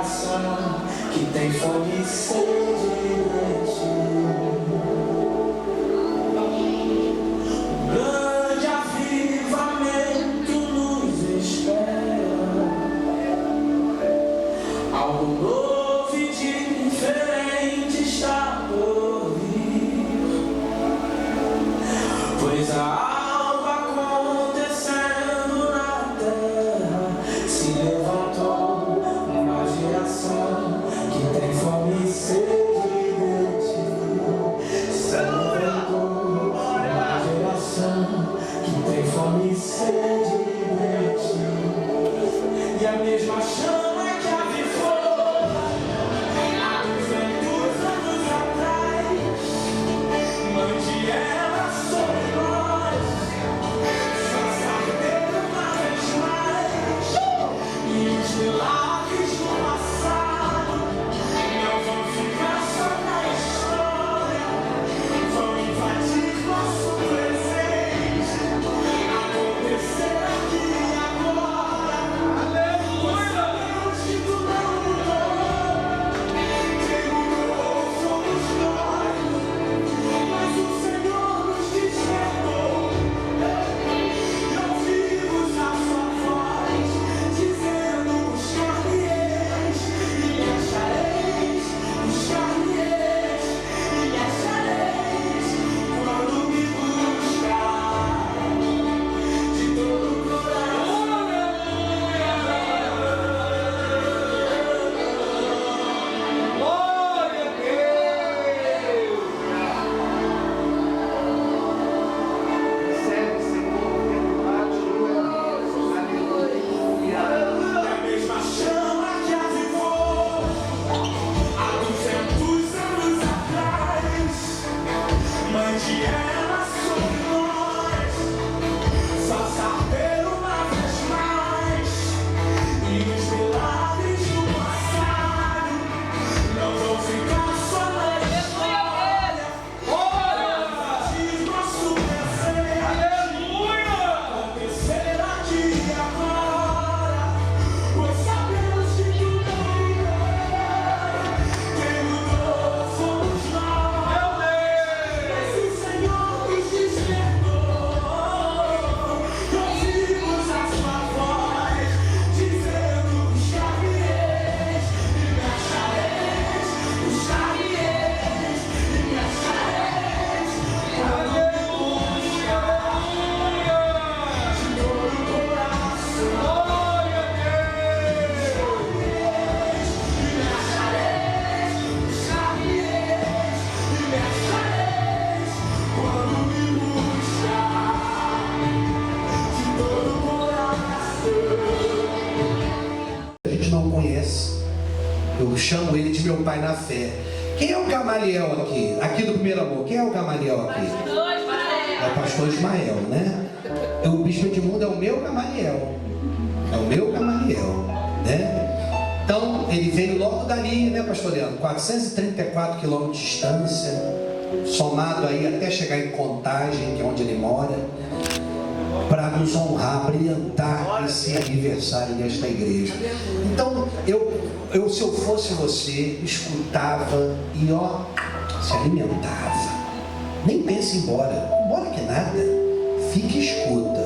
geração que tem fome e sede de ti. Um grande avivamento nos espera, algo novo e diferente está por vir, pois a e a mesma chama que avivou há 200 anos atrás, mande ela sobre nós, faça arder uma vez mais, e os milagres do passado não vão ficar só na história, vão invadir nosso presente, acontecer aqui agora. Eu chamo ele de meu pai na fé. Quem é o Gamaliel aqui? Aqui do Primeiro Amor. Quem é o Gamaliel aqui? É o pastor Ismael, né? O bispo Edmundo é o meu Gamaliel. É o meu Gamaliel, né? Então, ele veio logo dali, né, pastor Leandro? 434 quilômetros de distância, somado aí até chegar em Contagem, que é onde ele mora, para nos honrar, brilhantar esse aniversário desta igreja. Então, se eu fosse você, escutava e se alimentava. Nem pense em ir embora que nada. Fique e escuta.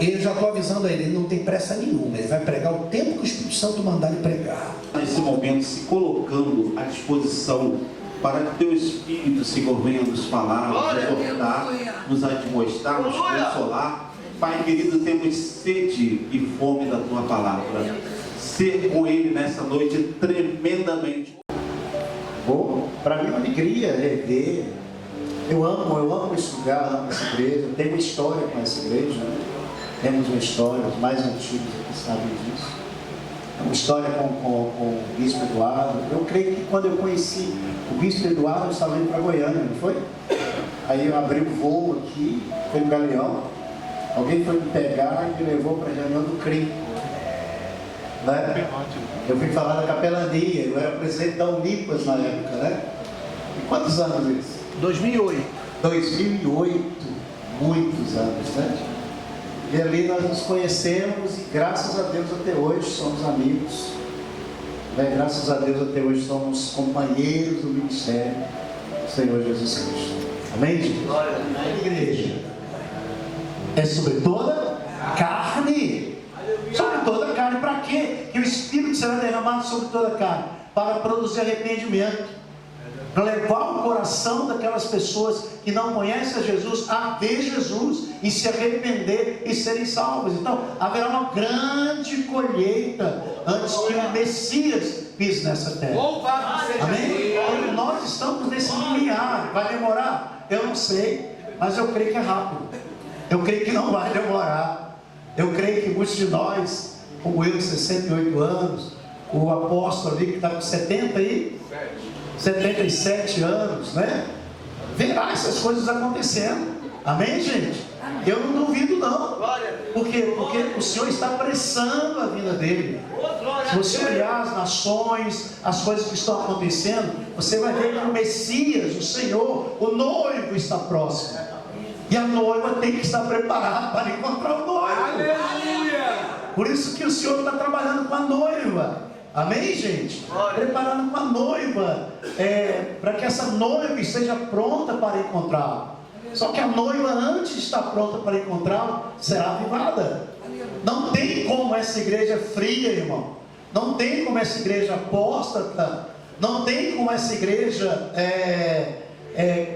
Eu já estou avisando a ele não tem pressa nenhuma, ele vai pregar o tempo que o Espírito Santo mandar ele pregar. Nesse momento, se colocando à disposição para que teu Espírito, Senhor, venha nos falar, nos exortar, nos admoestar, nos consolar. Pai querido, temos sede e fome da tua palavra. Ser com ele nessa noite tremendamente. Bom, para mim é uma alegria rever. Eu amo esse lugar, amo essa igreja. Tenho uma história com essa igreja, né? Temos uma história, os mais antigos aqui sabem disso. É uma história com o Bispo Eduardo. Eu creio que quando eu conheci o Bispo Eduardo, eu estava indo para Goiânia, não foi? Aí eu abri o voo aqui, foi no Galeão. Alguém foi me pegar e me levou para a reunião do CRIM. Né? Eu fui falar da capelania, eu era presidente da Unipas na época, né? E quantos anos isso? 2008. 2008, muitos anos, né? E ali nós nos conhecemos e graças a Deus até hoje somos amigos. Graças a Deus até hoje somos companheiros do ministério do Senhor Jesus Cristo. Amém, gente? A igreja é sobre toda a carne. Sobre toda a carne. Para quê? Que o Espírito será derramado sobre toda a carne. Para produzir arrependimento. Para levar o coração daquelas pessoas que não conhecem a Jesus a ver Jesus e se arrepender e serem salvos. Então haverá uma grande colheita antes que o Messias pise nessa terra. Amém? Então, nós estamos nesse limiar. Vai demorar? Eu não sei, mas eu creio que é rápido. Eu creio que não vai demorar. Eu creio que muitos de nós, como eu, de 68 anos, o apóstolo ali que está com 77 anos, né? Verá essas coisas acontecendo. Amém, gente? Eu não duvido, não. Por quê? Porque o Senhor está apressando a vinda dele. Se você olhar as nações, as coisas que estão acontecendo, você vai ver que o Messias, o Senhor, o noivo está próximo. E a noiva tem que estar preparada para encontrar o noivo. Aleluia! Por isso que o Senhor está trabalhando com a noiva. Amém, gente? Preparando com a noiva, para que essa noiva esteja pronta para encontrá-lo. Só que a noiva, antes de estar pronta para encontrá-lo, será avivada. Não tem como essa igreja fria, irmão. Não tem como essa igreja apóstata. Não tem como essa igreja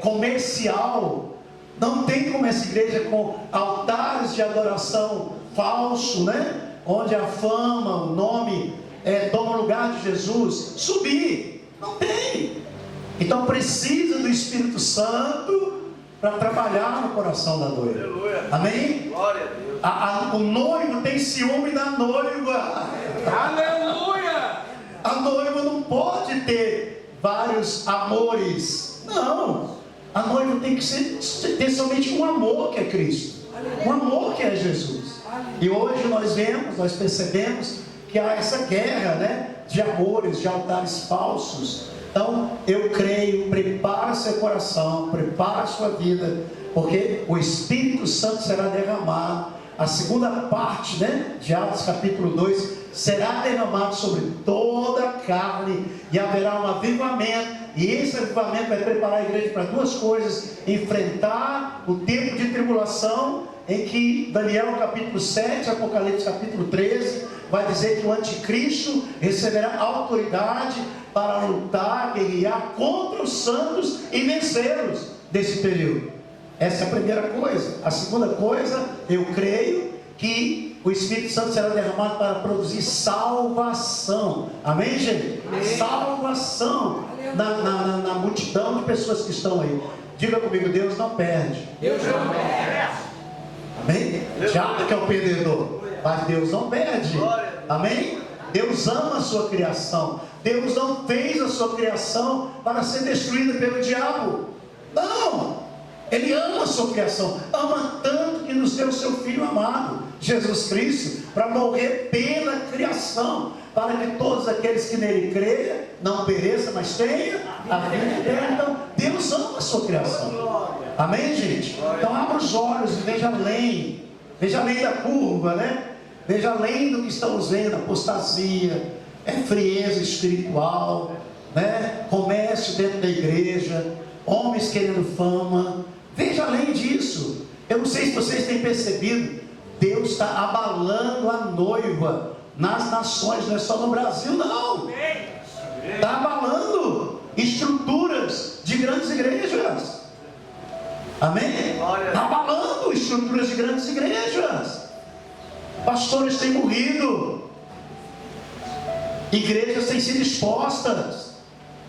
comercial. Não tem como essa igreja com altares de adoração falso, né? Onde a fama, o nome toma o lugar de Jesus, subir. Não tem. Então precisa do Espírito Santo para trabalhar no coração da noiva. Amém? Glória a Deus. O noivo tem ciúme da noiva. Aleluia! A noiva não pode ter vários amores. Não. A noiva tem que ter somente um amor que é Cristo. Um amor que é Jesus. E hoje nós percebemos que há essa guerra, né, de amores, de altares falsos. Então, eu creio, prepara seu coração, prepara sua vida, porque o Espírito Santo será derramado. A segunda parte, né, de Atos capítulo 2, será derramado sobre toda a carne, e haverá um avivamento, e esse avivamento vai preparar a igreja para duas coisas: enfrentar o tempo de tribulação, em que Daniel capítulo 7, Apocalipse capítulo 13, vai dizer que o anticristo receberá autoridade para lutar, guerrear contra os santos e vencê-los desse período. Essa é a primeira coisa. A segunda coisa, eu creio que o Espírito Santo será derramado para produzir salvação. Amém, gente? Amém. Salvação na multidão de pessoas que estão aí. Diga comigo: Deus não perde. Deus não perde. Amém? Já que é o perdedor, mas Deus não perde. Amém? Deus ama a sua criação. Deus não fez a sua criação para ser destruída pelo diabo. Não! Ele ama a sua criação. Ama tanto que nos deu o seu Filho amado, Jesus Cristo, para morrer pela criação, para que todos aqueles que nele creiam não pereçam, mas tenham a vida eterna. Então, Deus ama a sua criação. Amém, gente? Então abra os olhos e veja além. Veja além da curva, né? Veja além do que estamos vendo: apostasia, frieza espiritual, né? Comércio dentro da igreja, homens querendo fama. Veja além disso. Eu não sei se vocês têm percebido, Deus está abalando a noiva nas nações, não é só no Brasil, não. Está abalando estruturas de grandes igrejas. Amém? Está abalando estruturas de grandes igrejas. Pastores têm morrido, igrejas têm sido expostas.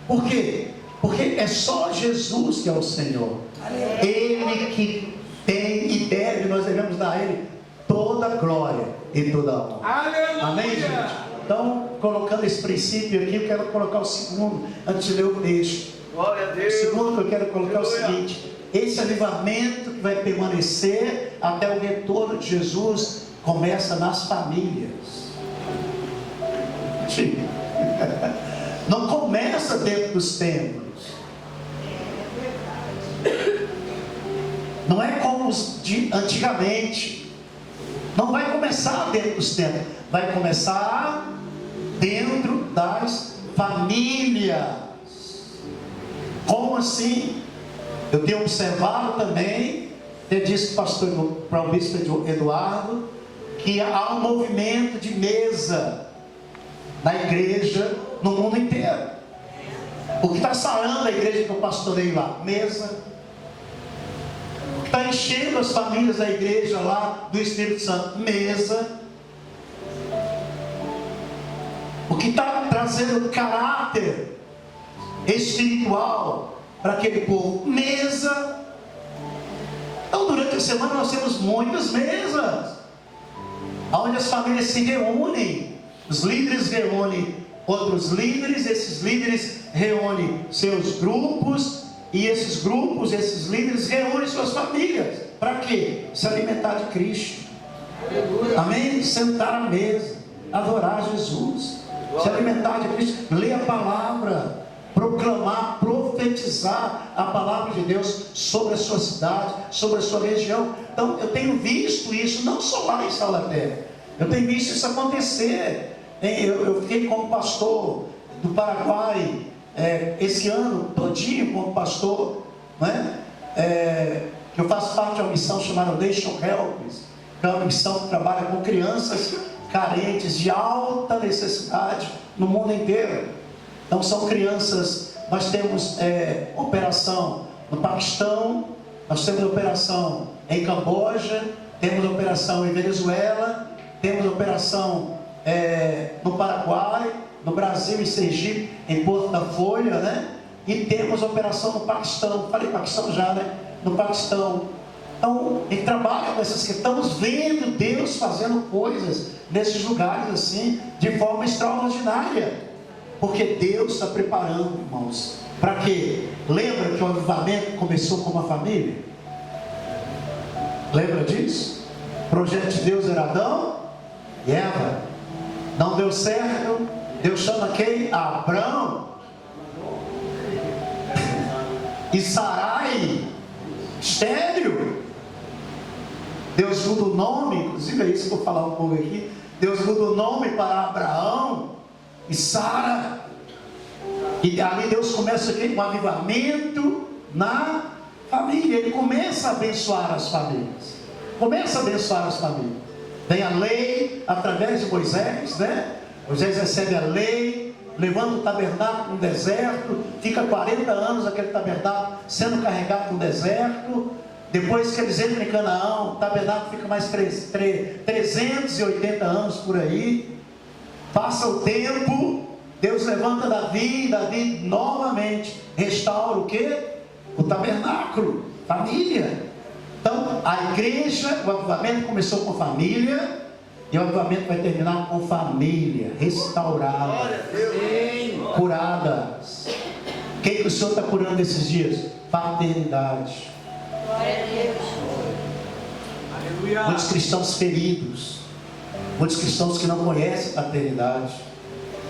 Por quê? Porque é só Jesus que é o Senhor. Ele que tem e deve, nós devemos dar a Ele toda a glória e toda a honra. Amém, gente? Então, colocando esse princípio aqui, eu quero colocar o segundo, antes de ler o texto. Glória a Deus. O segundo que eu quero colocar é o seguinte: esse avivamento que vai permanecer até o retorno de Jesus começa nas famílias. Não começa dentro dos templos. Não é como os de antigamente. Não vai começar dentro dos templos. Vai começar dentro das famílias. Como assim? Eu tenho observado também, eu disse para o bispo Eduardo, que há um movimento de mesa na igreja no mundo inteiro. O que está sarando a igreja que eu pastorei lá? Mesa. O que está enchendo as famílias da igreja lá do Espírito Santo? Mesa. O que está trazendo caráter espiritual para aquele povo? Mesa. Então durante a semana nós temos muitas mesas, onde as famílias se reúnem, os líderes reúnem outros líderes, esses líderes reúnem seus grupos, e esses grupos, esses líderes reúnem suas famílias. Para quê? Se alimentar de Cristo. Amém? Sentar à mesa, adorar Jesus, se alimentar de Cristo, ler a palavra, proclamar, profetizar a palavra de Deus sobre a sua cidade, sobre a sua região. Então eu tenho visto isso, não só lá em Salaterra, eu tenho visto isso acontecer. Eu fiquei como pastor do Paraguai esse ano todinho como pastor, né? Eu faço parte de uma missão chamada Nation Helpers, que é uma missão que trabalha com crianças carentes de alta necessidade no mundo inteiro. Então são crianças, nós temos operação no Paquistão, nós temos operação em Camboja, temos operação em Venezuela, temos operação no Paraguai, no Brasil, em Sergipe, em Porto da Folha, né? E temos operação no Paquistão, falei Paquistão já, né? No Paquistão. Então, ele trabalha com essas que estamos vendo Deus fazendo coisas nesses lugares assim, de forma extraordinária. Porque Deus está preparando, irmãos. Para quê? Lembra que o avivamento começou com uma família? Lembra disso? O projeto de Deus era Adão e Eva. Não deu certo. Deus chama quem? Abrão. E Sarai, estéril. Deus muda o nome, inclusive é isso que eu vou falar um pouco aqui. Deus muda o nome para Abraão e Sara. E ali Deus começa aqui um avivamento na família. Ele começa a abençoar as famílias. Começa a abençoar as famílias. Tem a lei através de Moisés, né? Moisés recebe a lei, levanta o tabernáculo no deserto, fica 40 anos aquele tabernáculo sendo carregado no deserto. Depois que eles entram em Canaã, o tabernáculo fica mais 380 anos por aí. Passa o tempo, Deus levanta Davi, e Davi novamente restaura o quê? O tabernáculo, família. Então a igreja, o avivamento começou com família, e o avivamento vai terminar com família restaurada, curada. Quem que o Senhor está curando esses dias? Paternidade. Muitos cristãos feridos, muitos cristãos que não conhecem paternidade,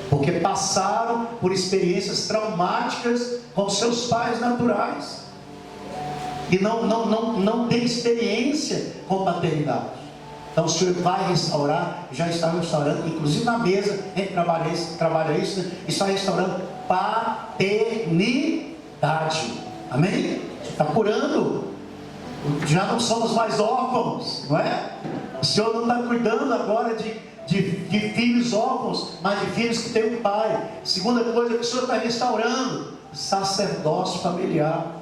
porque passaram por experiências traumáticas com seus pais naturais e não tem experiência com paternidade. Então o Senhor vai restaurar, já está restaurando, inclusive na mesa, a gente trabalha isso, né? Está restaurando paternidade. Amém? Está curando. Já não somos mais órfãos, não é? O Senhor não está cuidando agora de filhos órfãos, mas de filhos que têm um pai. Segunda coisa que o Senhor está restaurando: sacerdócio familiar.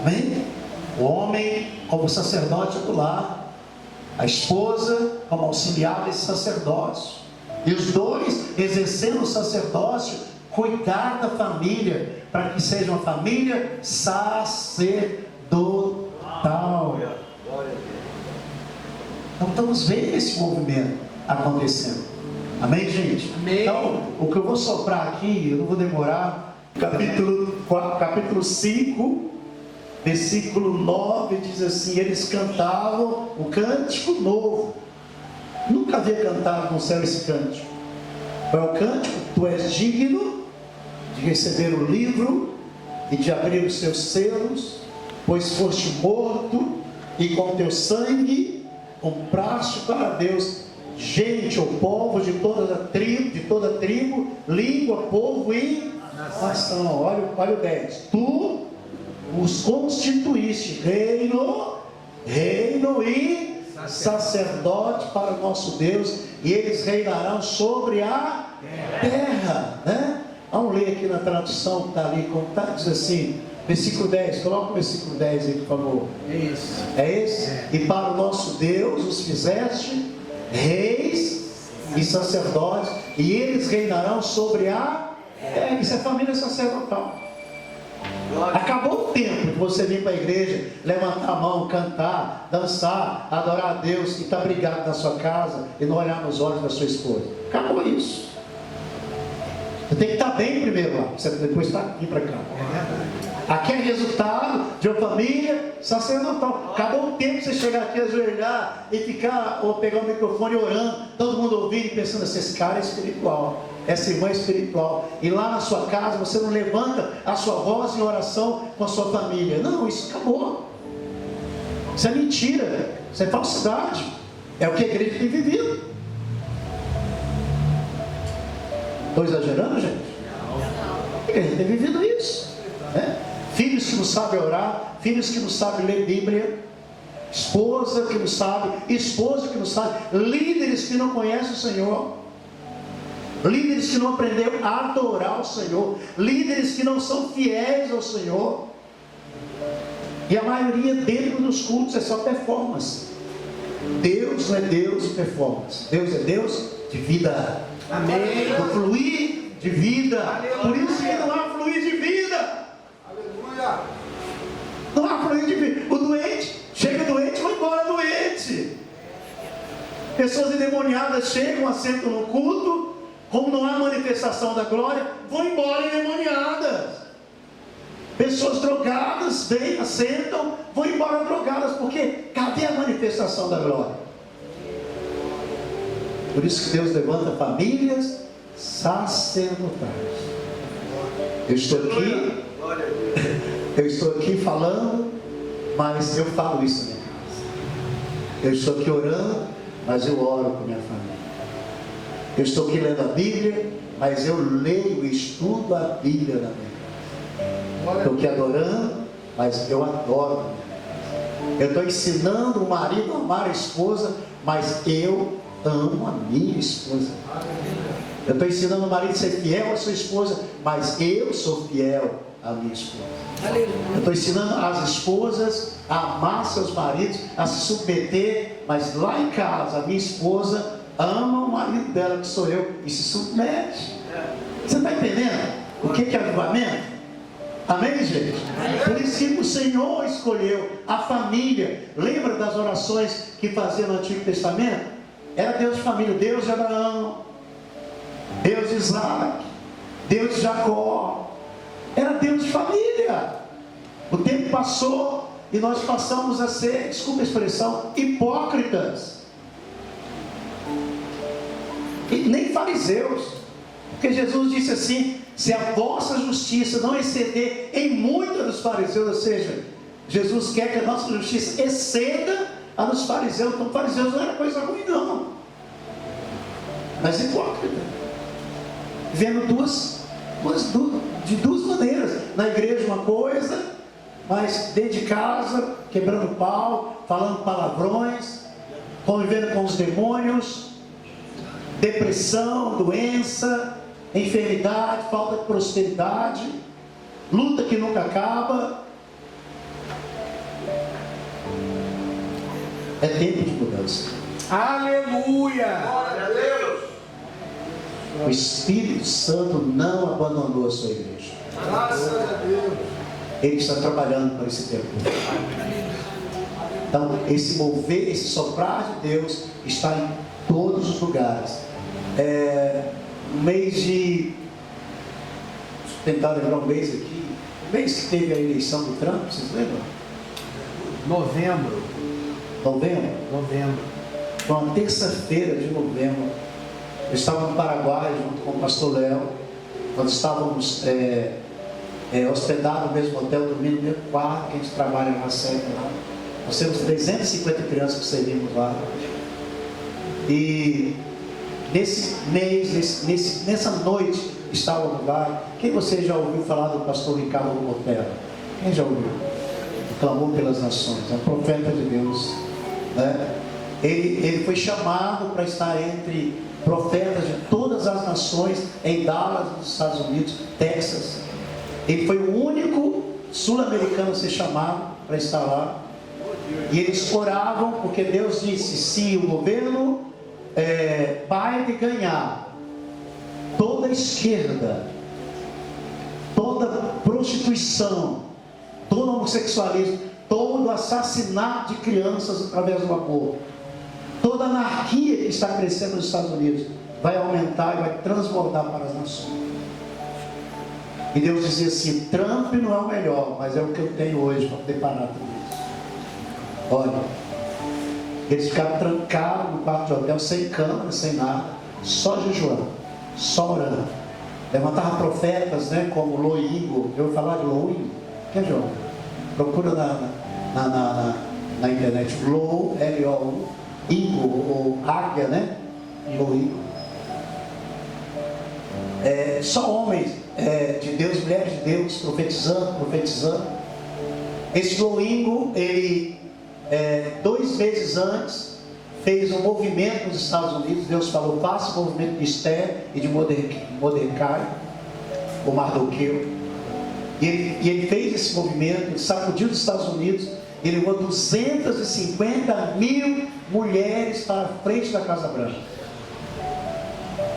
Amém? O homem como sacerdote do lar, a esposa como auxiliar desse sacerdócio, e os dois exercendo o sacerdócio, cuidar da família, para que seja uma família sacerdotal. Então estamos vendo esse movimento acontecendo. Amém, gente? Amém. Então, o que eu vou soprar aqui, eu não vou demorar. Capítulo 5, versículo 9 diz assim: eles cantavam o cântico novo. Nunca havia cantado no céu esse cântico. Qual é o cântico? Tu és digno de receber o livro e de abrir os seus selos, pois foste morto e com teu sangue compraste para Deus gente ou povo de toda tribo, língua, povo e nação. Olha o 10. Tu os constituíste reino e sacerdote para o nosso Deus, e eles reinarão sobre a terra, né? Vamos ler aqui na tradução que está ali, diz assim, versículo 10, coloca o versículo 10 aí, por favor. É esse? E para o nosso Deus os fizeste reis e sacerdotes, e eles reinarão sobre a terra. Isso é família sacerdotal. Acabou o tempo de você vir para a igreja, levantar a mão, cantar, dançar, adorar a Deus e estar brigado na sua casa e não olhar nos olhos da sua esposa. Acabou isso. Você tem que estar bem primeiro lá, você depois está aqui para cá. Aqui é resultado de uma família sacerdotal. Acabou o tempo de você chegar aqui, ajoelhar e ficar, ou pegar o microfone orando, todo mundo ouvindo e pensando assim, esse cara é espiritual, essa irmã é espiritual. E lá na sua casa você não levanta a sua voz em oração com a sua família. Não, isso acabou. Isso é mentira, isso é falsidade. É o que a igreja tem vivido. Estou exagerando, gente? A igreja tem vivido isso, né? Filhos que não sabem orar, filhos que não sabem ler Bíblia, esposa que não sabe, líderes que não conhecem o Senhor, líderes que não aprenderam a adorar o Senhor, líderes que não são fiéis ao Senhor, e a maioria dentro dos cultos é só performance. Deus não é Deus de performance, Deus é Deus de vida. Amém. Do fluir de vida. Aleluia. Por isso que não há fluir de vida. Aleluia. Não há fluir de vida. O doente, chega doente, vai embora doente. Pessoas endemoniadas chegam, assentam no culto, como não há manifestação da glória, vão embora endemoniadas. Pessoas drogadas vêm, assentam, vão embora drogadas, porque cadê a manifestação da glória? Por isso que Deus levanta famílias sacerdotais. Eu estou aqui falando, mas eu falo isso na minha casa. Eu estou aqui orando, mas eu oro com minha família. Eu estou aqui lendo a Bíblia, mas eu leio e estudo a Bíblia na minha casa. Estou aqui adorando, mas eu adoro na minha casa. Eu estou ensinando o marido a amar a esposa, mas eu amo a minha esposa. Eu estou ensinando o marido a ser fiel à sua esposa, mas eu sou fiel à minha esposa. Eu estou ensinando as esposas a amar seus maridos, a se submeter, mas lá em casa a minha esposa ama o marido dela, que sou eu, e se submete. Você está entendendo o que é avivamento? Amém, gente? Por isso que o Senhor escolheu a família. Lembra das orações que fazia no Antigo Testamento? Era Deus de família, Deus de Abraão, Deus de Isaac, Deus de Jacó. Era Deus de família. O tempo passou e nós passamos a ser, desculpa a expressão, hipócritas. E nem fariseus. Porque Jesus disse assim: se a vossa justiça não exceder em muita dos fariseus, ou seja, Jesus quer que a nossa justiça exceda a dos fariseus. Então fariseus não era coisa ruim não, mas hipócrita, vendo de duas maneiras. Na igreja uma coisa, mas dentro de casa quebrando pau, falando palavrões, convivendo com os demônios, depressão, doença, enfermidade, falta de prosperidade, luta que nunca acaba. É tempo de mudança. Aleluia! Glória a Deus! O Espírito Santo não abandonou a sua igreja. Graças a Deus! Ele está trabalhando para esse tempo. Então, esse mover, esse soprar de Deus está em todos os lugares. No mês de... Deixa eu tentar lembrar um mês aqui. O mês que teve a eleição do Trump, vocês lembram? Novembro. Foi uma terça-feira de novembro. Eu estava no Paraguai junto com o pastor Léo. Nós estávamos hospedados no mesmo hotel, dormindo no mesmo quarto, que a gente trabalha na sede lá. Nós temos 350 crianças que servimos lá. E nesse mês, nessa noite estava no lugar. Quem você já ouviu falar do pastor Ricardo Monteiro? Quem já ouviu? Clamou pelas nações, é um profeta de Deus, né? Ele foi chamado para estar entre profetas de todas as nações em Dallas, nos Estados Unidos, Texas. Ele foi o único sul-americano a ser chamado para estar lá. E eles oravam porque Deus disse: se o governo Biden ganhar, toda a esquerda, toda prostituição, todo homossexualismo, todo assassinato de crianças através do aborto, toda anarquia que está crescendo nos Estados Unidos vai aumentar e vai transbordar para as nações. E Deus dizia assim: Trump não é o melhor, mas é o que eu tenho hoje para poder parar tudo isso. Olha, eles ficaram trancados no quarto de hotel, sem câmera, sem nada, só jejuando, só orando. Levantavam profetas, né, como Loingo. Eu vou falar de Loingo? Quer João? Procura na internet. Lou, L-O-U, Ingo, ou Águia, né? Loingo. Só homens de Deus, mulheres de Deus, profetizando. Esse Loingo, ele 2 meses antes fez um movimento nos Estados Unidos. Deus falou: faça o movimento de Esther e de Mordecai, o Mardoqueu. E ele fez esse movimento, ele sacudiu os Estados Unidos, ele levou 250 mil mulheres para a frente da Casa Branca.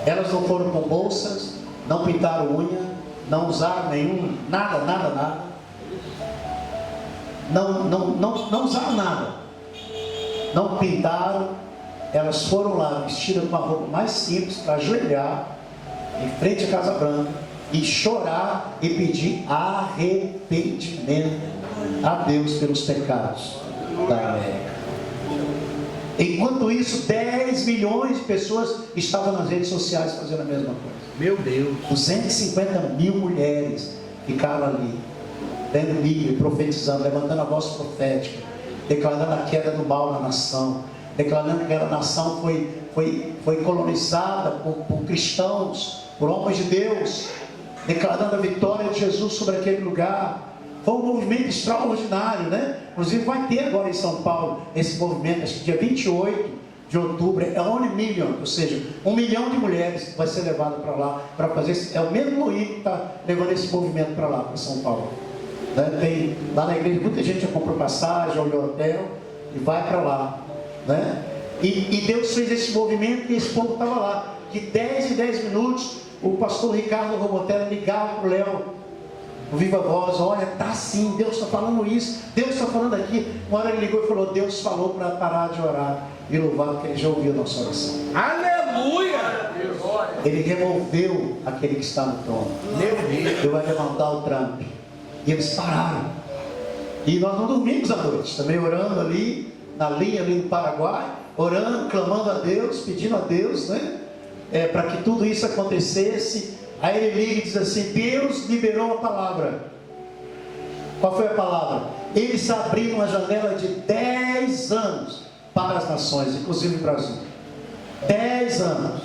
Elas não foram com bolsas, não pintaram unha, não usaram nada. Não usaram nada, não pintaram. Elas foram lá vestidas com a roupa mais simples, para ajoelhar em frente à Casa Branca e chorar e pedir arrependimento a Deus pelos pecados da América. Enquanto isso, 10 milhões de pessoas estavam nas redes sociais fazendo a mesma coisa. Meu Deus. 250 mil mulheres ficaram ali, dando livre, profetizando, levantando a voz profética, declarando a queda do mal na nação, declarando que aquela nação foi colonizada por cristãos, por homens de Deus, declarando a vitória de Jesus sobre aquele lugar. Foi um movimento extraordinário, né? Inclusive vai ter agora em São Paulo esse movimento, acho que dia 28 de outubro, é 1 milhão, ou seja, 1 milhão de mulheres vai ser levado para lá, para fazer esse, é o mesmo Luís que está levando esse movimento para lá, para São Paulo. Né? Tem, lá na igreja, muita gente já comprou passagem, olhou hotel e vai para lá. Né? E Deus fez esse movimento e esse povo estava lá. De 10 em 10 minutos, o pastor Ricardo Romotella ligava para o Léo, o Viva Voz: olha, tá assim, Deus está falando isso, Deus está falando aqui. Uma hora ele ligou e falou: Deus falou para parar de orar e louvar, porque ele já ouviu a nossa oração. Aleluia! Ele removeu aquele que está no trono. Ele vai levantar o Trump. E eles pararam. E nós não dormimos à noite, também orando ali, na linha ali no Paraguai, orando, clamando a Deus, pedindo a Deus, né? Para que tudo isso acontecesse. Aí ele liga e diz assim: Deus liberou a palavra. Qual foi a palavra? Eles abriram uma janela de 10 anos para as nações, inclusive o Brasil. 10 anos.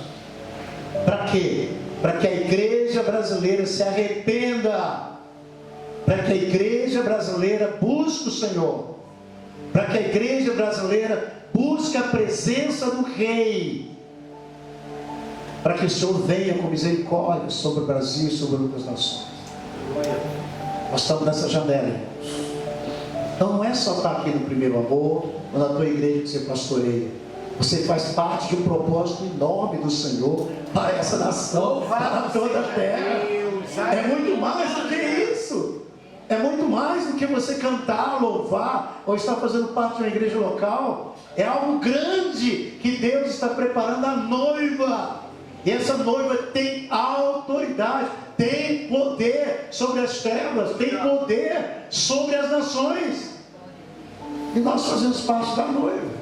Para quê? Para que a igreja brasileira se arrependa, para que a igreja brasileira busque o Senhor, para que a igreja brasileira busque a presença do Rei, para que o Senhor venha com misericórdia sobre o Brasil e sobre outras nações. Nós estamos nessa janela, irmãos. Então não é só estar aqui no Primeiro Amor, ou na tua igreja que você pastoreia. Você faz parte de um propósito enorme do Senhor para essa nação, para toda a terra. É muito mais do que isso. É muito mais do que você cantar, louvar, ou estar fazendo parte de uma igreja local. É algo grande que Deus está preparando a noiva. E essa noiva tem autoridade, tem poder sobre as trevas, tem poder sobre as nações. E nós fazemos parte da noiva.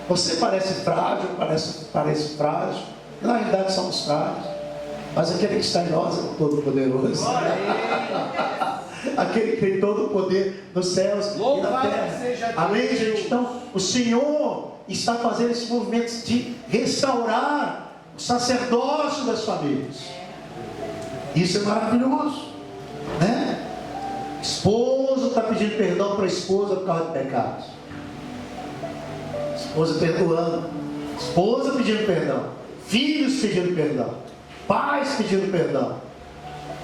Você parece frágil, parece frágil. Na realidade somos frágeis. Mas aquele que está em nós é o Todo-Poderoso. Aquele que tem todo o poder nos céus e na terra. Amém, gente? Então, o Senhor está fazendo esse movimento de restaurar o sacerdócio das famílias. Isso é maravilhoso, né? Esposo está pedindo perdão para a esposa por causa de pecados. Esposa perdoando. Esposa pedindo perdão. Filhos pedindo perdão. Pais pedindo perdão.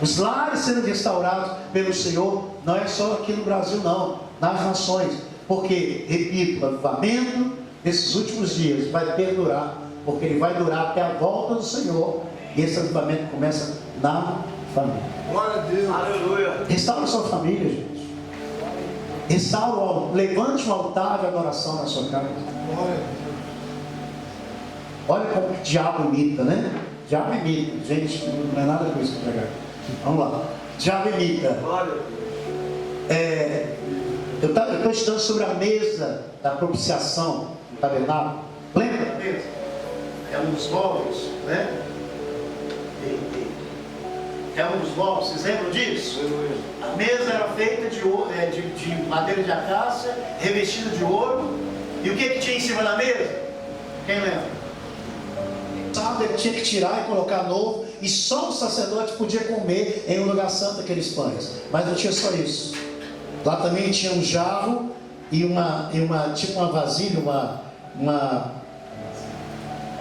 Os lares sendo restaurados pelo Senhor. Não é só aqui no Brasil não. Nas nações. Porque, repito, o avivamento nesses últimos dias vai perdurar. Porque ele vai durar até a volta do Senhor. E esse avivamento começa na família. Glória a Deus. Aleluia. Restaura a sua família, gente. Restaura, levante um altar de adoração na sua casa. Olha como o diabo imita, né? O diabo imita. Gente, não é nada com isso para pregar. Vamos lá. O diabo imita. Eu estou estudando sobre a mesa da propiciação do tabernáculo. Lembra da mesa? É um dos móveis, né? É um dos móveis, vocês lembram disso? A mesa era feita de madeira de acácia, revestida de ouro. E o que tinha em cima da mesa? Quem lembra? Sábado ele tinha que tirar e colocar novo. E só o sacerdote podia comer em um lugar santo aqueles pães. Mas não tinha só isso. Lá também tinha um jarro e tipo uma vasilha,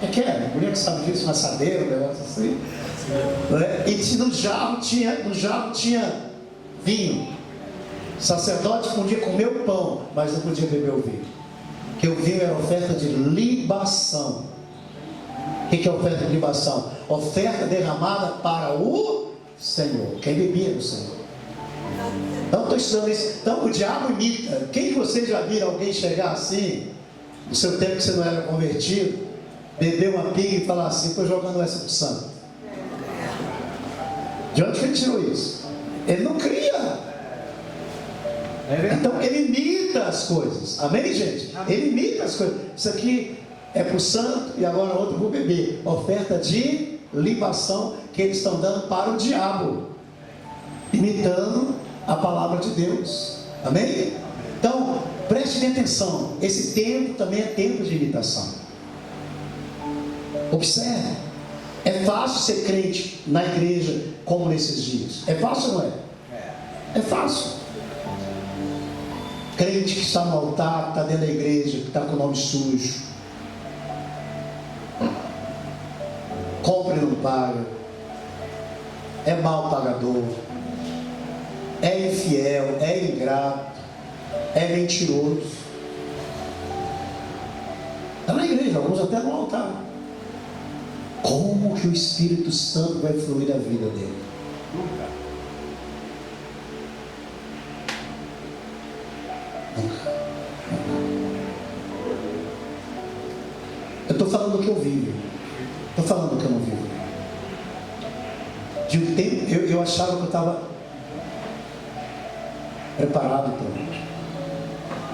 o que é? Mulher que sabe disso, uma assadeira, um negócio assim. E no jarro tinha vinho. O sacerdote podia comer o pão, mas não podia beber o vinho. Porque o vinho era oferta de libação. O que é oferta de libação? Oferta derramada para o Senhor. Quem bebia do Senhor. Então estou estudando isso. Então o diabo imita. Quem de vocês já viram alguém chegar assim, no seu tempo que você não era convertido, beber uma pinga e falar assim: estou jogando essa pro santo? De onde que ele tirou isso? Ele não cria. Então ele imita as coisas. Amém, gente? Ele imita as coisas. Isso aqui é para o santo e agora outro vou beber. Oferta de libação que eles estão dando para o diabo, imitando a palavra de Deus. Amém? Então preste bem atenção. Esse tempo também é tempo de imitação. Observe. É fácil ser crente na igreja como nesses dias. É fácil ou não é? É fácil. Crente que está no altar, que está dentro da igreja, que está com o nome sujo. Compra e não paga. É mal pagador. É infiel, é ingrato, é mentiroso. Está na igreja, alguns até no altar. Como que o Espírito Santo vai fluir na vida dele? Nunca. Eu estou falando do que eu vivo. Estou falando do que eu não vivo. De um tempo, eu achava que eu estava preparado para isso.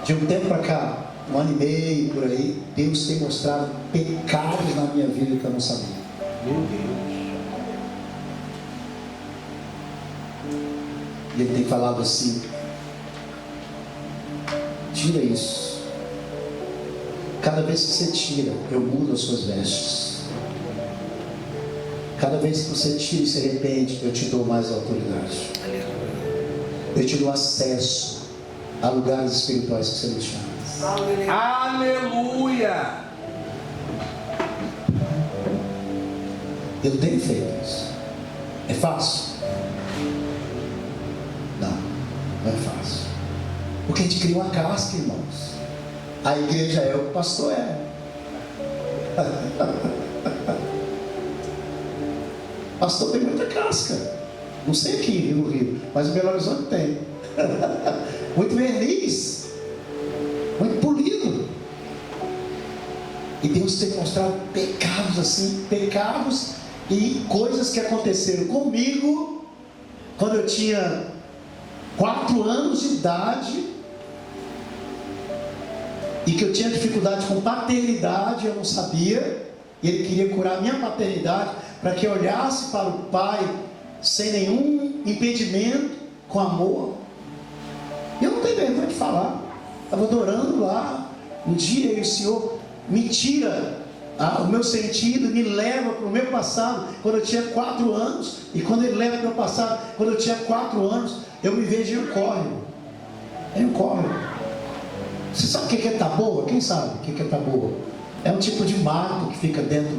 De um tempo para cá, 1 ano e meio por aí, Deus tem mostrado pecados na minha vida que eu não sabia. Meu Deus. E Ele tem falado assim: tira isso. Cada vez que você tira, eu mudo as suas vestes. Cada vez que você tira e se arrepende, eu te dou mais autoridade. Eu te dou acesso a lugares espirituais que você não tinha. Aleluia! Eu tenho feito isso. É fácil? Não, não é fácil. Porque a gente cria uma casca, irmãos. A igreja é o que o pastor é. Pastor tem muita casca. Não sei aqui no Rio, mas em Belo Horizonte tem. Muito verniz, muito polido. E Deus tem mostrado pecados assim, pecados e coisas que aconteceram comigo quando eu tinha 4 anos de idade e que eu tinha dificuldade com paternidade, eu não sabia, e Ele queria curar a minha paternidade para que eu olhasse para o Pai sem nenhum impedimento, com amor. Eu não tenho vergonha de falar. Estava adorando lá um dia e o Senhor me tira o meu sentido, me leva para o meu passado, quando eu tinha 4 anos, e quando ele leva para o meu passado, quando eu tinha 4 anos, eu me vejo em um córrego. Em um córrego. Você sabe o que é taboa? Quem sabe o que é taboa? É um tipo de mato que fica dentro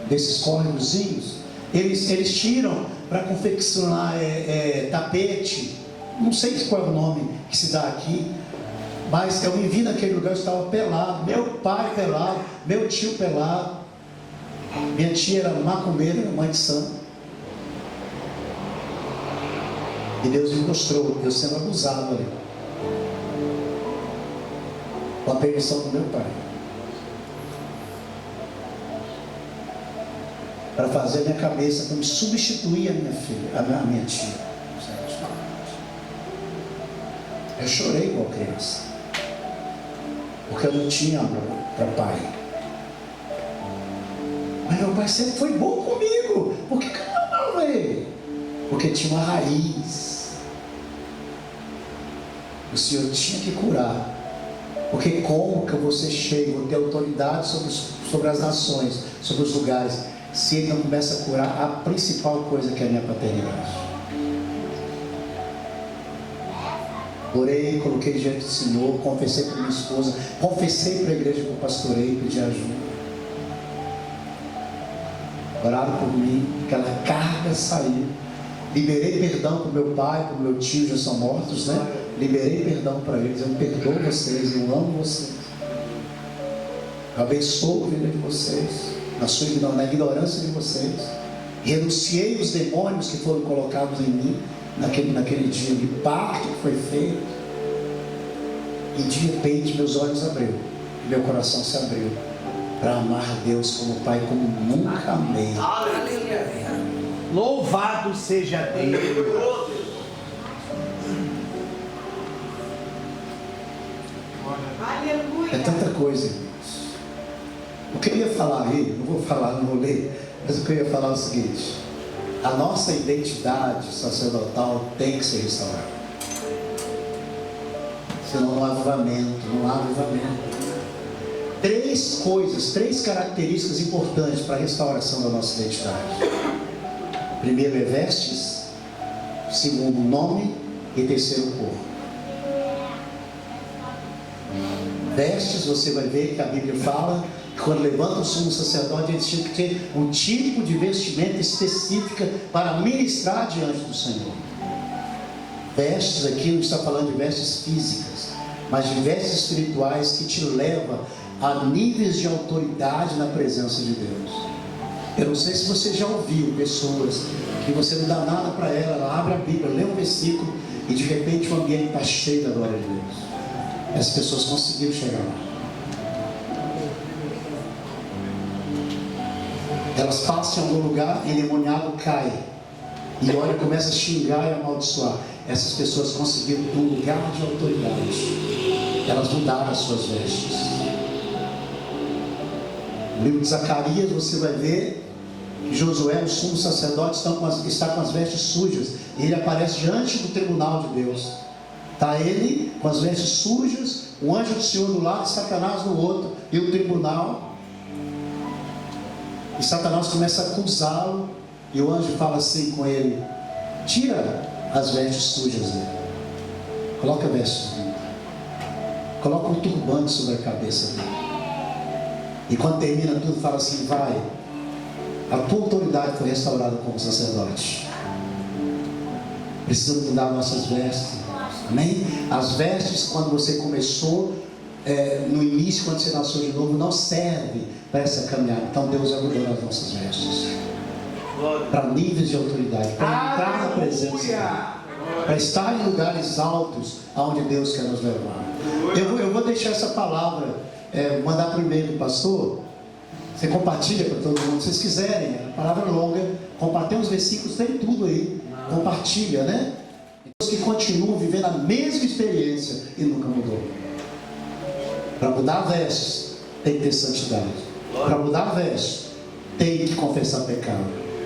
desses córregozinhos. Eles tiram para confeccionar tapete. Não sei qual é o nome que se dá aqui, mas eu me vi naquele lugar, eu estava pelado, meu pai pelado, meu tio pelado, minha tia era macumbeira, mãe de santo, e Deus me mostrou eu sendo abusado ali, com a permissão do meu pai, para fazer a minha cabeça, para me substituir a minha filha, a minha tia. Eu chorei igual criança, porque eu não tinha amor para pai. Mas meu pai sempre foi bom comigo. Por que eu não amava ele? Porque tinha uma raiz. O Senhor tinha que curar. Porque como que você chega a ter autoridade sobre as nações, sobre os lugares, se ele não começa a curar a principal coisa, que é a minha paternidade? Orei, coloquei diante do Senhor, confessei para minha esposa, confessei para a igreja que eu pastorei, pedi ajuda. Oraram por mim, aquela carga saiu. Liberei perdão para o meu pai, para o meu tio, já são mortos, né? Liberei perdão para eles, eu perdoo vocês, eu amo vocês. Eu abençoo a vida de vocês, na ignorância de vocês. Renunciei os demônios que foram colocados em mim. Naquele dia de parto que foi feito, e de repente meus olhos abriu, meu coração se abriu para amar Deus como Pai, como nunca amei. Aleluia. Louvado seja Deus. É tanta coisa, irmãos. O que eu ia falar aí, não vou falar, não vou ler, mas o que eu ia falar é o seguinte: a nossa identidade sacerdotal tem que ser restaurada. Senão não há avivamento, não há avivamento. 3 coisas, 3 características importantes para a restauração da nossa identidade. Primeiro é vestes, segundo nome e terceiro corpo. Vestes, você vai ver que a Bíblia fala que quando levanta o sumo sacerdote, eles tinham que ter um tipo de vestimenta específica para ministrar diante do Senhor. Vestes aqui não está falando de vestes físicas, mas de vestes espirituais que te levam a níveis de autoridade na presença de Deus. Eu não sei se você já ouviu pessoas que você não dá nada para ela abre a Bíblia, lê um versículo e de repente o ambiente está cheio da glória de Deus. Essas pessoas conseguiram chegar lá. Elas passam em algum lugar, endemoniado cai, e olha, começa a xingar e amaldiçoar. Essas pessoas conseguiram um lugar de autoridade. Elas mudaram as suas vestes. No livro de Zacarias você vai ver que Josué, o sumo sacerdote, está com as vestes sujas, e ele aparece diante do tribunal de Deus. Está ele com as vestes sujas, o anjo do Senhor do lado e Satanás no outro, e o tribunal. E Satanás começa a acusá-lo, e o anjo fala assim com ele: tira as vestes sujas dele, coloca a veste dele, coloca um turbante sobre a cabeça dele, e quando termina tudo fala assim: vai, a tua autoridade foi restaurada como sacerdote. Precisamos mudar nossas vestes. Amém? As vestes, quando você começou, no início, quando você nasceu de novo, não serve para essa caminhada. Então Deus vai mudando as nossas vestes para níveis de autoridade, para entrar na presença dele, para estar em lugares altos aonde Deus quer nos levar. Eu vou deixar essa palavra, mandar primeiro para o pastor. Você compartilha para todo mundo, se vocês quiserem. É uma palavra longa, compartilha os versículos, tem tudo aí, compartilha, né? Que continuam vivendo a mesma experiência e nunca mudou. Para mudar vestes, tem que ter santidade. Para mudar vestes, tem que confessar pecado,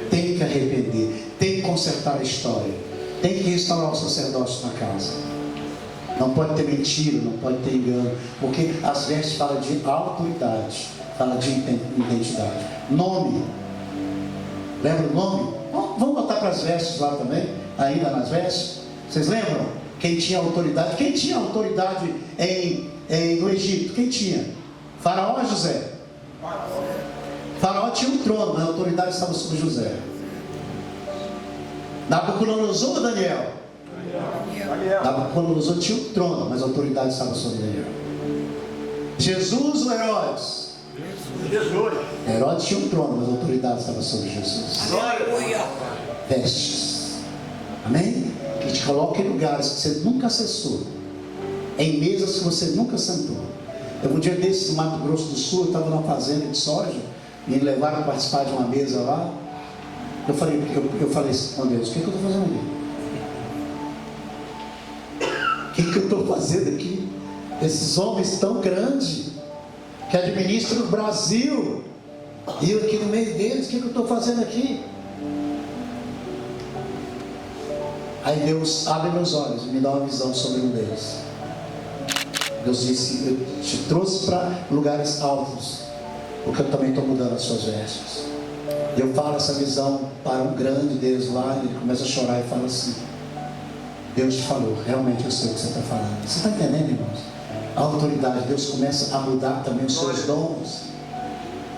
tem que arrepender, tem que consertar a história, tem que restaurar o sacerdócio na casa. Não pode ter mentira, não pode ter engano. Porque as vestes falam de autoridade, fala de identidade. Nome. Lembra o nome? Vamos botar para as vestes lá também, ainda nas vestes. Vocês lembram? Quem tinha autoridade? Quem tinha autoridade no Egito? Quem tinha? Faraó ou José? Faraó tinha um trono, mas a autoridade estava sobre José. Nabucodonosor ou Daniel? Nabucodonosor tinha um trono, mas a autoridade estava sobre Daniel. Jesus ou Herodes? Herodes tinha um trono, mas a autoridade estava sobre Jesus. Vestes. Amém? Que te coloque em lugares que você nunca acessou, em mesas que você nunca sentou. Um dia desse, no Mato Grosso do Sul, eu estava numa fazenda de soja, me levaram a participar de uma mesa lá. Eu falei assim com Deus: o que eu estou fazendo aqui? O que eu estou fazendo aqui? Esses homens tão grandes que administram o Brasil, e eu aqui no meio deles, o que eu estou fazendo aqui? Aí Deus abre meus olhos e me dá uma visão sobre um deles. Deus disse: eu te trouxe para lugares altos, porque eu também estou mudando as suas vestes. E eu falo essa visão para um grande Deus lá, e ele começa a chorar e fala assim: Deus te falou, realmente eu sei o que você está falando. Você está entendendo, irmãos? A autoridade, Deus começa a mudar também os seus dons.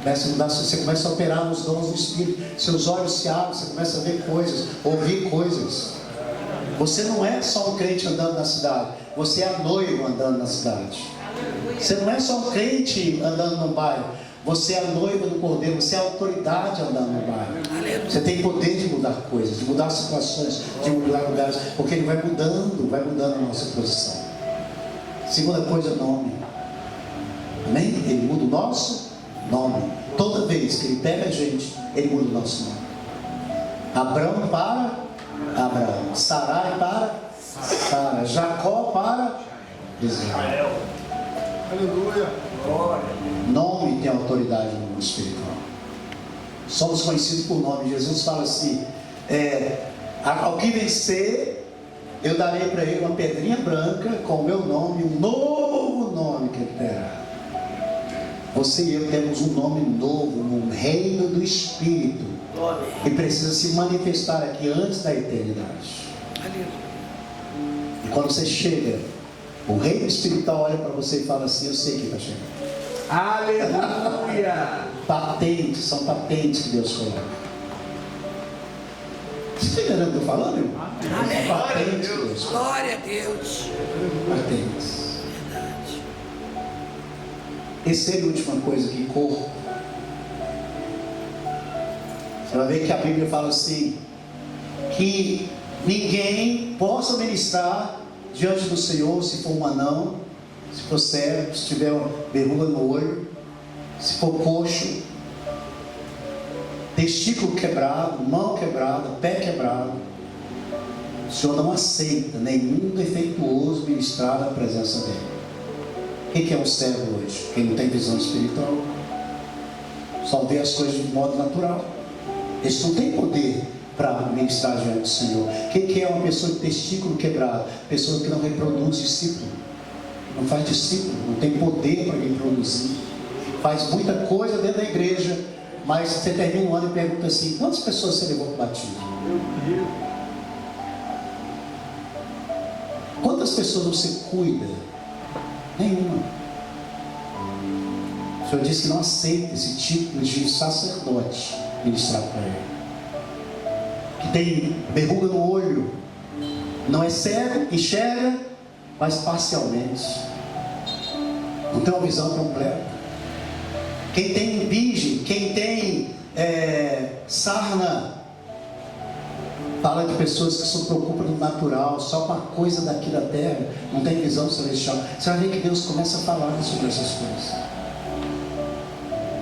Começa a mudar, você começa a operar nos dons do Espírito. Seus olhos se abrem, você começa a ver coisas, ouvir coisas. Você não é só um crente andando na cidade, você é a noiva andando na cidade. Você não é só um crente andando no bairro, você é a noiva do Cordeiro, você é a autoridade andando no bairro. Você tem poder de mudar coisas, de mudar situações, de mudar lugares, porque ele vai mudando a nossa posição. Segunda coisa, nome. Amém? Ele muda o nosso nome. Toda vez que ele pega a gente, ele muda o nosso nome. Abrão para Abraão, Sarai para Sara, Jacó para Israel. Aleluia. Nome tem autoridade no mundo espiritual. Somos conhecidos por nome. Jesus fala assim: ao que vencer, eu darei para ele uma pedrinha branca com o meu nome, um novo nome que ele terá. Você e eu temos um nome novo no reino do Espírito, e precisa se manifestar aqui antes da eternidade. E quando você chega, o reino espiritual olha para você e fala assim: eu sei que está chegando. Aleluia. Patentes, são patentes que Deus coloca. Você está entendendo o que eu estou falando, irmão? Amém. Patentes que Deus coloca. Glória a Deus. Patentes. Terceira e última coisa aqui: corpo. Você vai ver que a Bíblia fala assim: que ninguém possa ministrar diante do Senhor se for um anão, se for cego, se tiver uma verruga no olho, se for coxo, testículo quebrado, mão quebrada, pé quebrado. O Senhor não aceita nenhum defeituoso ministrar na presença dele. Quem que é um cego hoje? Quem não tem visão espiritual, só vê as coisas de modo natural. Eles não têm poder para ministrar diante do Senhor. Quem que é uma pessoa de testículo quebrado? Pessoa que não reproduz discípulo, não faz discípulo, não tem poder para reproduzir. Faz muita coisa dentro da igreja, mas você termina um ano e pergunta assim: quantas pessoas você levou para o batismo? Quantas pessoas você cuida? Nenhuma. O Senhor disse que não aceita esse tipo de sacerdote ministrar para ele, que tem verruga no olho, não é cego, enxerga, mas parcialmente, não tem uma visão completa. Quem tem virgem, quem tem sarna, fala de pessoas que se preocupam no natural, só com a coisa daqui da terra, não tem visão celestial. Você vai ver que Deus começa a falar sobre essas coisas.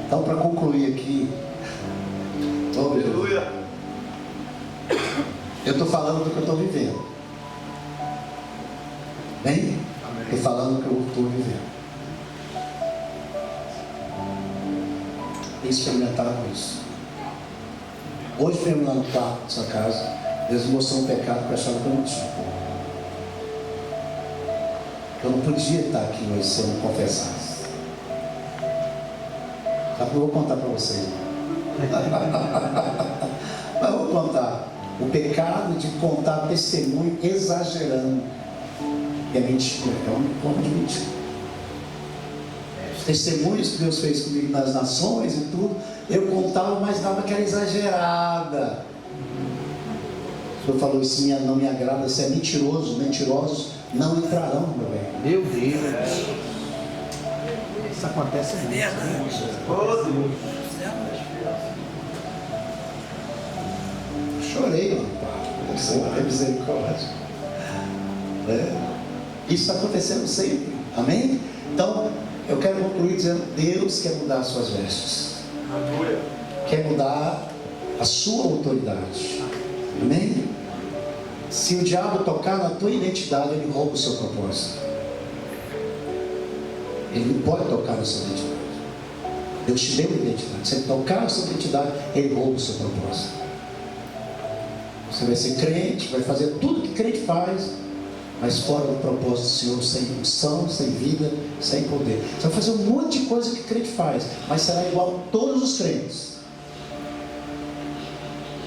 Então, para concluir aqui, aleluia, eu estou falando do que eu estou vivendo. Bem? Estou falando do que eu estou vivendo. Experimentaram isso. Hoje viemos lá no quarto da sua casa, Deus me mostrou um pecado que eu achava que eu não tinha. Eu não podia estar aqui hoje se eu não confessasse. Sabe o que eu vou contar para vocês? Mas eu vou contar. O pecado de contar testemunho exagerando. É mentira, é uma forma de mentira. Os testemunhos que Deus fez comigo nas nações e tudo, eu contava, mas dava aquela exagerada. O Senhor falou, isso não me agrada, você é mentiroso, mentirosos não entrarão, meu bem. Meu Deus. Isso acontece muito. Chorei lá no quarto. Senhor, é misericórdia. Isso acontecendo sempre. Amém? Então, eu quero concluir dizendo, Deus quer mudar as suas vestes. Quer mudar a sua autoridade. Amém? Se o diabo tocar na tua identidade, ele rouba o seu propósito. Ele não pode tocar na sua identidade. Deus te deu uma identidade. Se ele tocar na sua identidade, ele rouba o seu propósito. Você vai ser crente, vai fazer tudo que crente faz, mas fora do propósito do Senhor, sem unção, sem vida, sem poder. Você vai fazer um monte de coisa que crente faz, mas será igual a todos os crentes.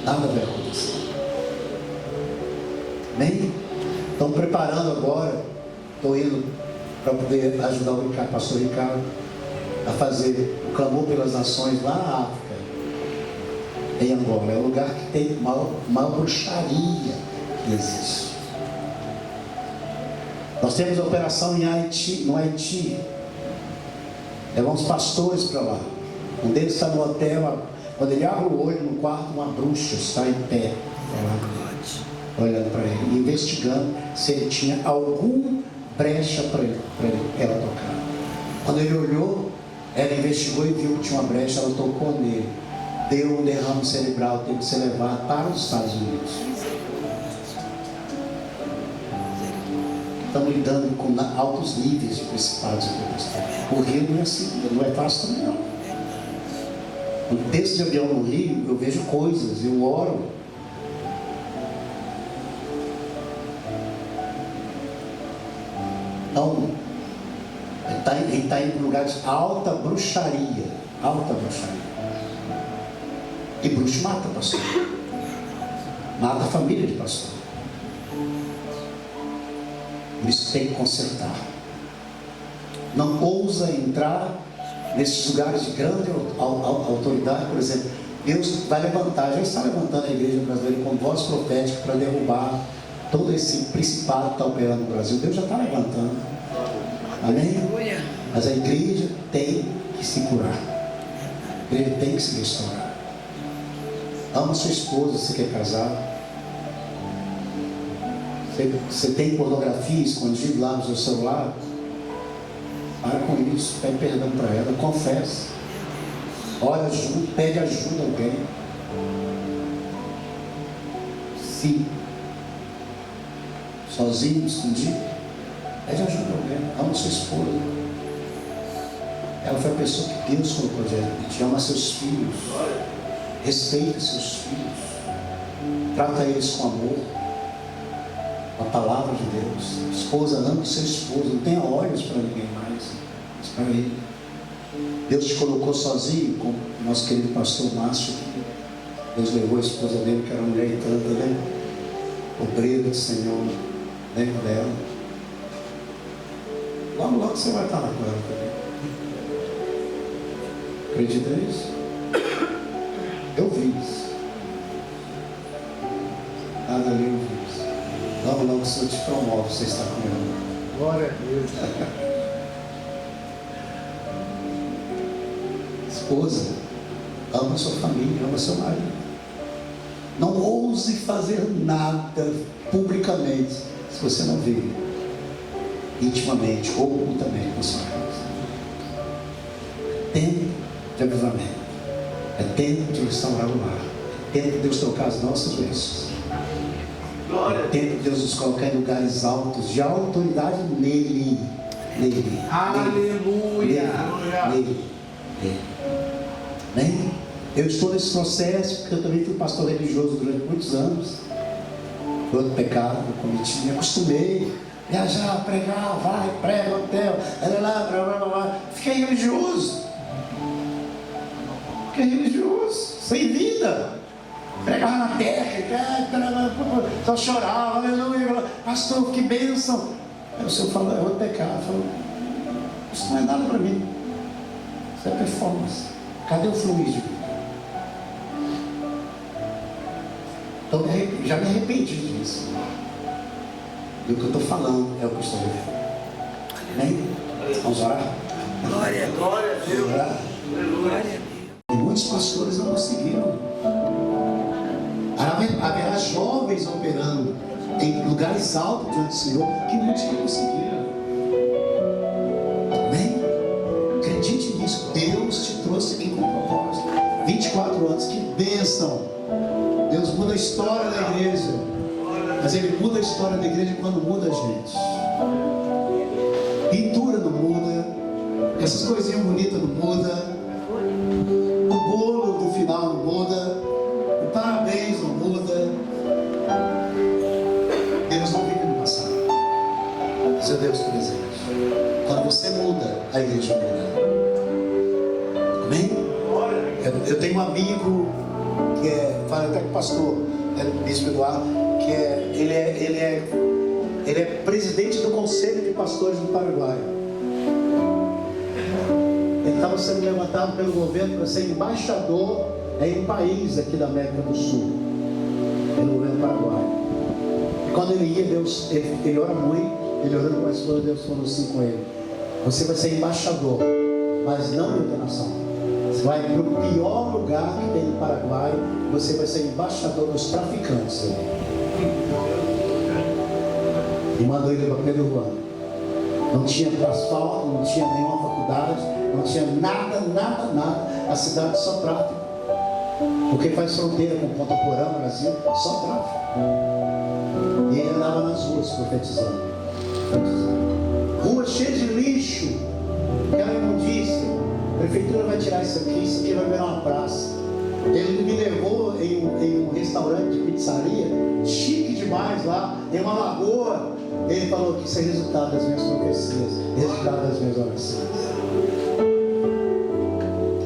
Nada vai acontecer. Amém? Estão preparando agora, estou indo para poder ajudar o Ricardo, pastor Ricardo, a fazer o clamor pelas nações lá na África, em Angola. É um lugar que tem uma bruxaria que existe. Nós temos a operação no Haiti. Levamos pastores para lá. Um deles está no hotel. Quando ele abre o olho no quarto, uma bruxa está em pé, olhando para ele, investigando se ele tinha alguma brecha para ela tocar. Quando ele olhou, ela investigou e viu que tinha uma brecha, ela tocou nele. Deu um derrame cerebral, teve que ser levado para os Estados Unidos. Estamos lidando com altos níveis de principados e potestades. O Rio não é assim, não é fácil também não. No texto de avião no Rio, eu vejo coisas, eu oro. Então, ele está em lugares de alta bruxaria. Alta bruxaria. E bruxo mata pastor. Mata a família de pastor. Por isso tem que consertar. Não ousa entrar nesses lugares de grande autoridade. Por exemplo, Deus vai levantar, já está levantando a igreja brasileira com voz profética para derrubar todo esse principado que está operando no Brasil. Deus já está levantando. Amém? Mas a igreja tem que se curar. A igreja tem que se restaurar. Ama sua esposa, você quer casar. Você tem pornografia escondida lá no seu celular? Para com isso, pede perdão para ela, confessa. Ora junto, pede ajuda a alguém. Se sozinho, escondido, pede ajuda a alguém. Ama sua esposa. Ela foi a pessoa que Deus colocou diante de ti. Ama seus filhos. Respeita seus filhos. Trata eles com amor. A palavra de Deus. Esposa, ame seu esposo. Não tenha olhos para ninguém mais, mas para ele. Deus te colocou sozinho, como o nosso querido pastor Márcio. Deus levou a esposa dele, que era uma mulher e tanta, né? Obreira do Senhor, dentro dela. Logo, logo você vai estar na glória também. Acredita nisso? Eu vi isso. Nada ali eu vi isso. Logo, logo o Senhor te promove, você está com ela. Glória a Deus. Esposa, ama sua família, ama seu marido. Não ouse fazer nada publicamente se você não vive intimamente ou ocultamente na sua casa. Tempo de avivamento. É tempo de restaurar o lar. É tempo de Deus trocar as nossas bênçãos. É tempo de Deus nos colocar em lugares altos de autoridade nele. Nele. Aleluia. Nele. Amém? Eu estou nesse processo porque eu também fui pastor religioso durante muitos anos. Foi outro pecado que eu cometi. Me acostumei viajar, pregar, vai, prega, hotel, blá, blá, blá, blá. Fiquei religioso. Sem vida. Pregava na terra, só chorava, aleluia, pastor, que bênção. Aí o senhor falou, eu vou pecar. Eu falo, isso não é nada para mim. Isso é performance. Cadê o fluir de vida? Então, já me arrependi disso. E o que eu estou falando é o que eu estou vivendo. Amém? Vamos orar? Glória a Deus. Vamos orar? E muitos pastores não conseguiram. Haverá jovens operando em lugares altos diante do Senhor que muitos não conseguiram. Amém? Acredite nisso. Deus te trouxe aqui com propósito. 24 anos, que bênção! Deus muda a história da igreja. Mas Ele muda a história da igreja quando muda a gente. Pintura não muda. Essas coisinhas bonitas não mudam. O bolo do final não muda. O parabéns não muda. Deus não vive no passado. Seu Deus presente. Quando você muda, a igreja muda. Amém? Eu tenho um amigo que fala até com o pastor, o bispo Eduardo, que ele é presidente do Conselho de Pastores do Paraguai. Ele estava sendo levantado pelo governo para ser embaixador em um país aqui da América do Sul, pelo governo paraguaio. E quando ele ia, Deus, ele ora muito, ele orando com a esposa, Deus falou assim com ele: você vai ser embaixador, mas não em outra nação. Você vai para o pior lugar que tem no Paraguai, você vai ser embaixador dos traficantes. E mandou ele para Pedro Juan. Não tinha asfalto, não tinha nenhuma faculdade, não tinha nada. A cidade só tráfico. Porque faz fronteira com Ponta Porã, Brasil, só tráfico. E ele andava nas ruas profetizando. Rua cheia de lixo, aquela imundícia. A prefeitura vai tirar isso aqui vai virar uma praça. Ele me levou em um restaurante de pizzaria, chique demais lá, em uma lagoa. Ele falou que isso é resultado das minhas profecias, resultado das minhas orações.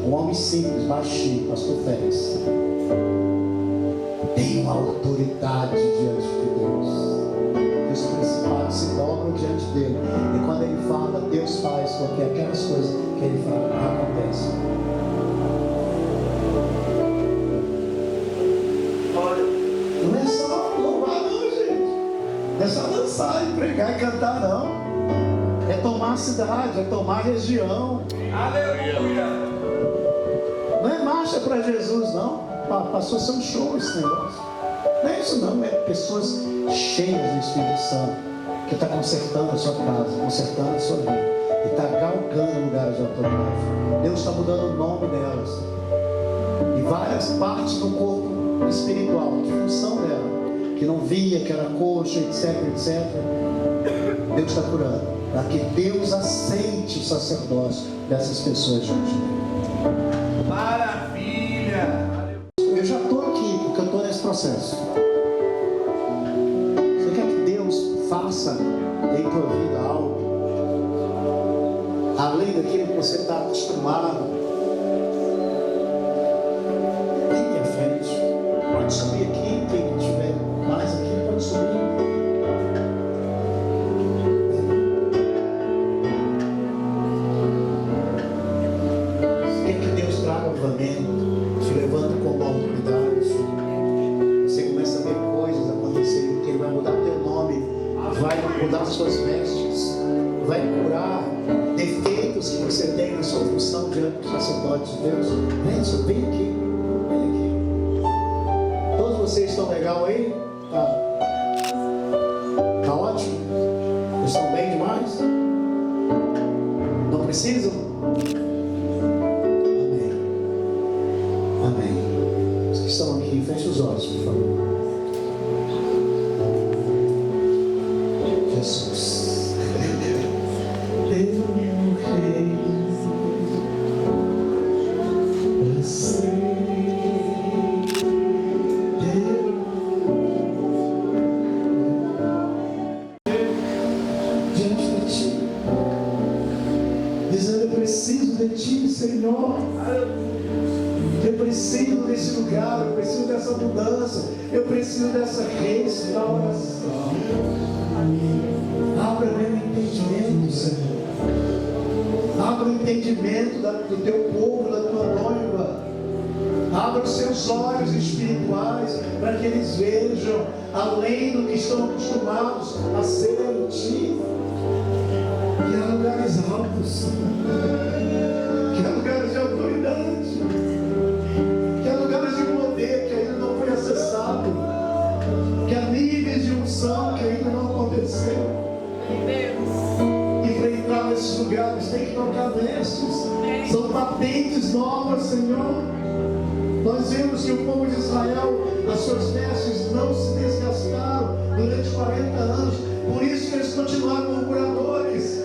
Um homem simples, baixinho, pastor Félix, tem uma autoridade diante de Deus. Os principados se dobram diante dele. E quando ele fala, Deus faz, porque aquelas coisas que ele fala acontecem. Não é só louvar não, gente. Não é só dançar e pregar e cantar não. É tomar a cidade, é tomar a região. Aleluia. Não é marcha para Jesus não. Passou a ser um show esse negócio. Não é isso não, é pessoas cheias do Espírito Santo que está consertando a sua casa, consertando a sua vida e está galgando lugares de autoridade. Deus está mudando o nome delas e várias partes do corpo espiritual, de função dela, que não via, que era coxa, etc. Deus está curando, para que Deus aceite o sacerdócio dessas pessoas de hoje. Maravilha. Eu já estou aqui, porque eu estou nesse processo. Você quer que Deus faça em tua vida algo além daquilo que você está acostumado? Vem à frente. Pode subir aqui, quem tiver mais aqui pode subir. Você quer que Deus traga avivamento, te levanta como autoridade? Você começa a ver coisas acontecerem, que Ele vai mudar teu nome, vai mudar suas vestes, vai curar defeitos que você tem na sua função diante do sacerdote de Deus. Vem aqui, vem aqui. Todos vocês estão legal aí? Tá ótimo? Vocês estão bem demais? Não precisam? Amém. Os que estão aqui, feche os olhos, por favor. Jesus. nesse lugar, eu preciso dessa mudança, eu preciso dessa restauração. Abra meu entendimento, Senhor. Abra o entendimento do teu povo, da tua noiva. Abra os seus olhos espirituais para que eles vejam além do que estão acostumados a ser em Ti. Que há lugares altos, que há lugares de autoridade, que há lugares de poder que ainda não foi acessado, que há níveis de unção que ainda não aconteceu. E para entrar nesses lugares tem que tocar vestes, são patentes novas, Senhor. Nós vimos que o povo de Israel, as suas vestes não se desgastaram durante 40 anos, por isso que eles continuaram murmuradores,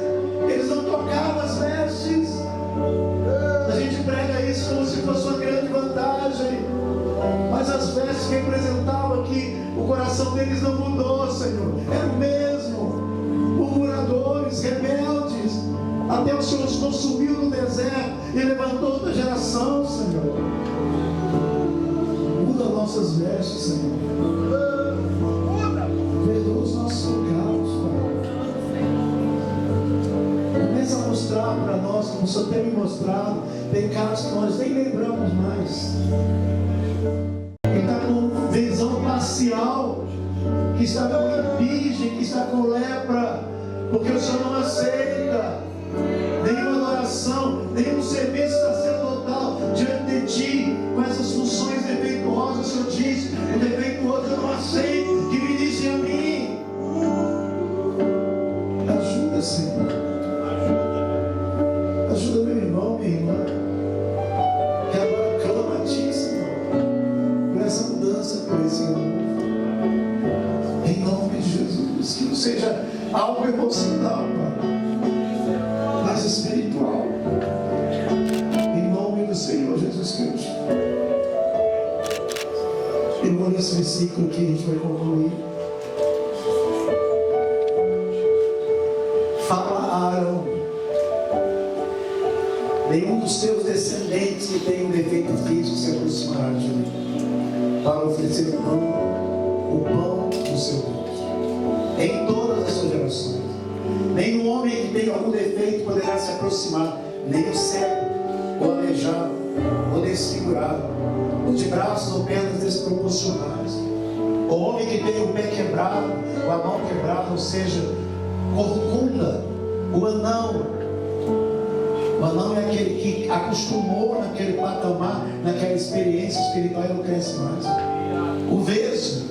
eles não tocavam as vestes. A gente prega isso como se fosse uma grande vantagem, mas as vestes representavam que o coração deles não mudou, Senhor, era o mesmo, murmuradores, rebeldes, até o Senhor os consumiu no deserto e levantou outra geração, Senhor. Muda nossas vestes, Senhor. Perdoa os nossos pecados, Pai. Começa a mostrar para nós, como o Senhor tem me mostrado, pecados que nós nem lembramos mais. Quem está com visão parcial, que está com virgem, que está com lepra, porque o Senhor não aceita nenhuma adoração, nenhum serviço sacerdotal diante de Ti, com essas funções defeituosas. O Senhor diz: o defeituoso eu não aceito, que me dizem a mim. Ajuda, Senhor. Ajuda meu irmão, minha irmã, que agora clama a Ti, Senhor, por essa mudança, por esse amor. Em nome de Jesus, que não seja algo emocional, Pai, mas espiritual. Em nome do Senhor Jesus Cristo. Eu vou nesse versículo que a gente vai concluir. Fala a Arão: nenhum dos teus descendentes que tenha um defeito físico se aproximará de mim, para oferecer o pão do seu Deus, em todas as suas gerações. Nenhum homem que tenha algum defeito poderá se aproximar, nem o cego, ou aleijado, ou desfigurado, ou de braços ou pernas desproporcionais. O homem que tem o pé quebrado, ou a mão quebrada, ou seja, corcunda, o anão. O anão é aquele que acostumou naquele patamar, naquela experiência espiritual e não cresce mais. O vesgo,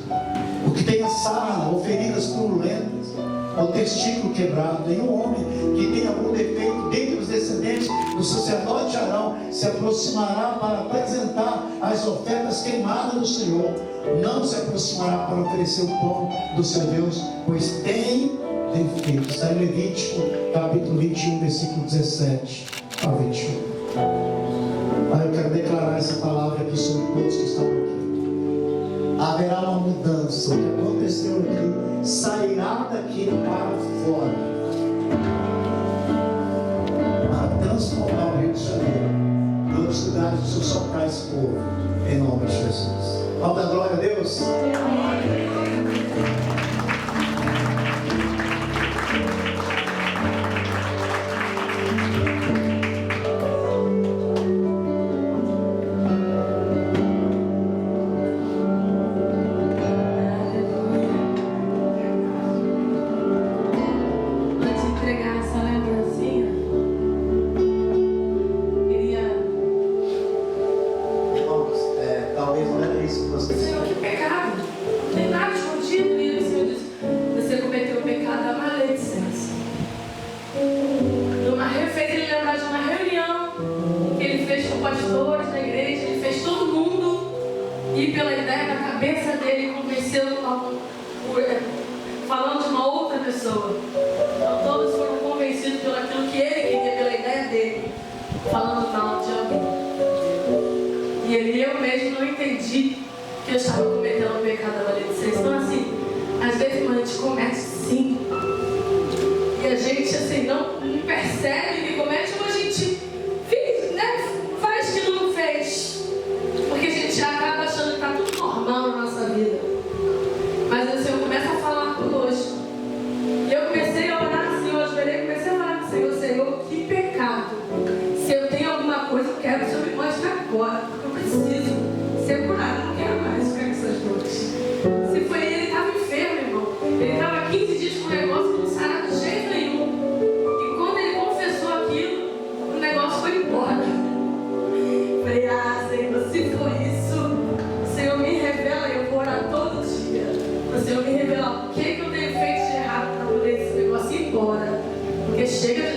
o que tem a sarna ou feridas purulentas, o testículo quebrado. Nenhum homem que tenha algum defeito dentre os descendentes do sacerdote Arão se aproximará para apresentar as ofertas queimadas do Senhor. Não se aproximará para oferecer o pão do seu Deus, pois tem defeito. Está em Levítico, capítulo 21, versículo 17 a 21. Aí eu quero declarar essa palavra aqui sobre todos que estão aqui. Haverá uma mudança. O que aconteceu aqui sairá daqui para fora, para transformar o Rio de Janeiro e outros lugares do Sul para esse povo, em nome de Jesus. Vamos dar glória a Deus. Faz que não fez, porque a gente já orar todo dia. Para o Senhor me revelar o que eu tenho feito de errado para poder esse negócio ir embora. Porque chega de